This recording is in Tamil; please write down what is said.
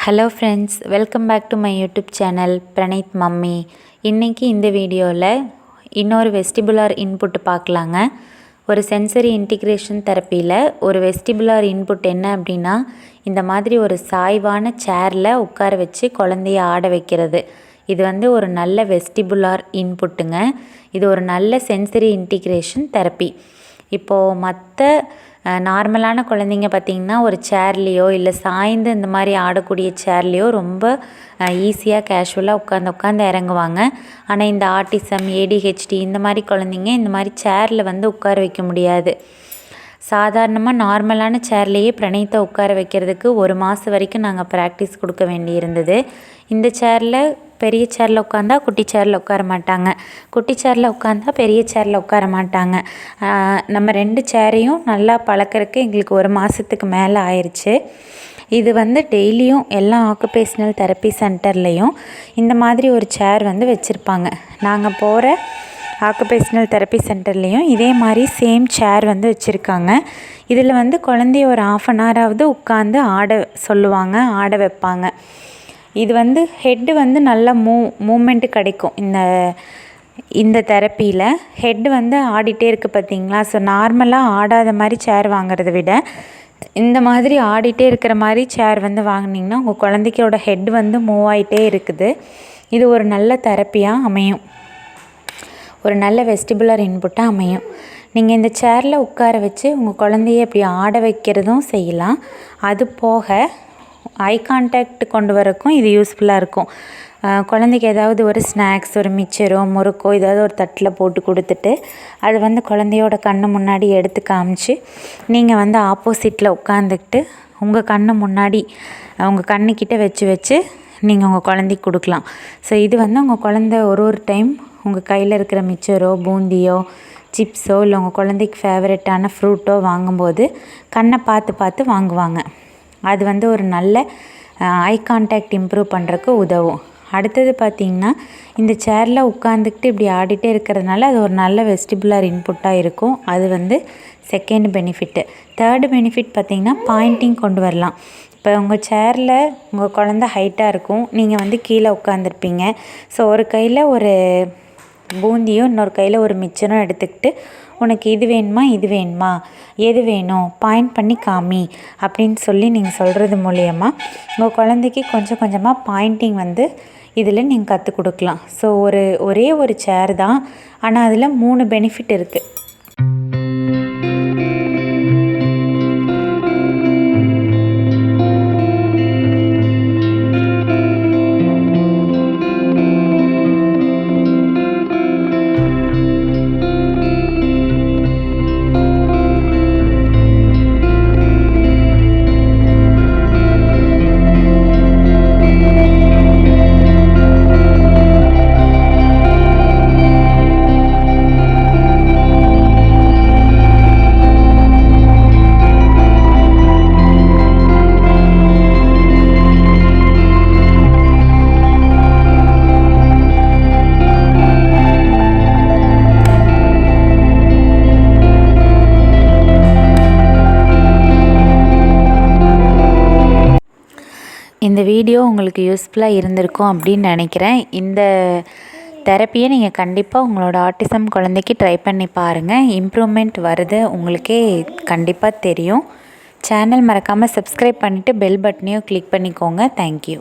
Hello friends, welcome back to my YouTube channel Praneeth mummy. இன்றைக்கி இந்த வீடியோவில் இன்னொரு வெஸ்டிபுலார் இன்புட் பார்க்கலாங்க. ஒரு சென்சரி இன்டிகிரேஷன் தெரப்பியில் ஒரு வெஸ்டிபுலார் இன்புட் என்ன அப்படின்னா, இந்த மாதிரி ஒரு சாய்வான சேரில் உட்கார வச்சு குழந்தைய ஆட வைக்கிறது. இது ஒரு நல்ல வெஸ்டிபுலார் இன்புட்டுங்க. இது ஒரு நல்ல சென்சரி இன்டிகிரேஷன் தெரப்பி. இப்போது மற்ற நார்மலான குழந்தைங்க பார்த்திங்கன்னா ஒரு சேர்லேயோ இல்லை சாய்ந்து இந்த மாதிரி ஆடக்கூடிய சேர்லேயோ ரொம்ப ஈஸியாக கேஷுவலாக உட்காந்து இறங்குவாங்க. ஆனால் இந்த ஆட்டிசம், ஏடிஹெச்டி இந்த மாதிரி குழந்தைங்க இந்த மாதிரி சேரில் உட்கார வைக்க முடியாது. சாதாரணமாக நார்மலான சேர்லேயே பிரணீத்தை உட்கார வைக்கிறதுக்கு 1 மாதம் வரைக்கும் நாங்கள் ப்ராக்டிஸ் கொடுக்க வேண்டி இருந்தது. இந்த சேரில் பெரிய சேரில் உட்காந்தா குட்டி சேரில் உட்கார மாட்டாங்க, குட்டி சேரில் உட்காந்தா பெரிய சேரில் உட்கார மாட்டாங்க. நம்ம 2 சேரையும் நல்லா பழக்கிறதுக்கு எங்களுக்கு 1 மாதத்துக்கு மேலே ஆயிடுச்சு. இது டெய்லியும் எல்லா ஆக்குபேஷ்னல் தெரப்பி சென்டர்லேயும் இந்த மாதிரி ஒரு சேர் வச்சுருப்பாங்க. நாங்கள் போகிற ஆக்குபேஷ்னல் தெரப்பி சென்டர்லேயும் இதே மாதிரி சேம் சேர் வச்சுருக்காங்க. இதில் குழந்தைய ஒரு 1/2 an hour உட்காந்து ஆட சொல்லுவாங்க, ஆட வைப்பாங்க. இது ஹெட்டு நல்லா மூமெண்ட்டு கிடைக்கும். இந்த தெரப்பியில் ஹெட்டு ஆடிட்டே இருக்குது பார்த்திங்களா. ஸோ நார்மலாக ஆடாத மாதிரி சேர் வாங்குறத விட இந்த மாதிரி ஆடிட்டே இருக்கிற மாதிரி சேர் வாங்கினீங்கன்னா உங்கள் குழந்தைக்கோட ஹெட் மூவ் ஆகிட்டே இருக்குது. இது ஒரு நல்ல தெரப்பியாக அமையும், ஒரு நல்ல வெஸ்டிபுலர் இன்புட்டாக அமையும். நீங்கள் இந்த சேரில் உட்கார வச்சு உங்கள் குழந்தைய இப்படி ஆட வைக்கிறதும் செய்யலாம். அது போக ஐ கான்டாக்ட் கொண்டு வரக்கும் இது யூஸ்ஃபுல்லாக இருக்கும். குழந்தைக்கு ஏதாவது ஒரு ஸ்நாக்ஸ், ஒரு மிச்சரோ முறுக்கோ ஏதாவது ஒரு தட்டில் போட்டு கொடுத்துட்டு அது குழந்தையோட கண்ணு முன்னாடி எடுத்து காமிச்சு நீங்கள் ஆப்போசிட்டில் உட்காந்துக்கிட்டு உங்கள் கண்ணு முன்னாடி உங்கள் கண்ணுக்கிட்ட வச்சு நீங்கள் உங்கள் குழந்தைக்கு கொடுக்கலாம். ஸோ இது உங்கள் குழந்தை ஒரு டைம் உங்கள் கையில் இருக்கிற மிச்சரோ பூந்தியோ சிப்ஸோ இல்லை உங்கள் குழந்தைக்கு ஃபேவரட்டான ஃப்ரூட்டோ வாங்கும்போது கண்ணை பார்த்து வாங்குவாங்க. அது ஒரு நல்ல ஐ கான்டாக்ட் இம்ப்ரூவ் பண்ணுறதுக்கு உதவும். அடுத்தது பார்த்திங்கன்னா, இந்த சேரில் உட்காந்துக்கிட்டு இப்படி ஆடிட்டே இருக்கிறதுனால அது ஒரு நல்ல வெஸ்டிபுலார் இன்புட்டாக இருக்கும். அது செகண்ட் பெனிஃபிட்டு. தேர்டு பெனிஃபிட் பார்த்திங்கன்னா, பாயிண்டிங் கொண்டு வரலாம். இப்போ உங்கள் சேரில் உங்கள் குழந்த ஹைட்டாக இருக்கும், நீங்கள் கீழே உட்காந்துருப்பீங்க. ஸோ ஒரு கையில் ஒரு பூந்தியும் இன்னொரு கையில் ஒரு மிச்சரும் எடுத்துக்கிட்டு உனக்கு இது வேணுமா, இது வேணுமா, எது வேணும், பாயிண்ட் பண்ணி காமி அப்படின்னு சொல்லி நீங்கள் சொல்கிறது மூலயமா உங்கள் குழந்தைக்கு கொஞ்சம் கொஞ்சமாக பாயிண்டிங் இதில் நீங்கள் கற்றுக் கொடுக்கலாம். ஸோ ஒரே ஒரு சேர் தான், ஆனால் அதில் 3 பெனிஃபிட் இருக்குது. இந்த வீடியோ உங்களுக்கு யூஸ்ஃபுல்லாக இருந்திருக்கும் அப்படின்னு நினைக்கிறேன். இந்த தெரப்பியை நீங்கள் கண்டிப்பாக உங்களோட ஆட்டிசம் குழந்தைக்கு ட்ரை பண்ணி பாருங்கள். இம்ப்ரூவ்மெண்ட் வருது உங்களுக்கே கண்டிப்பாக தெரியும். சேனல் மறக்காமல் சப்ஸ்கிரைப் பண்ணிவிட்டு பெல் பட்டனையும் கிளிக் பண்ணிக்கோங்க. தேங்க்யூ.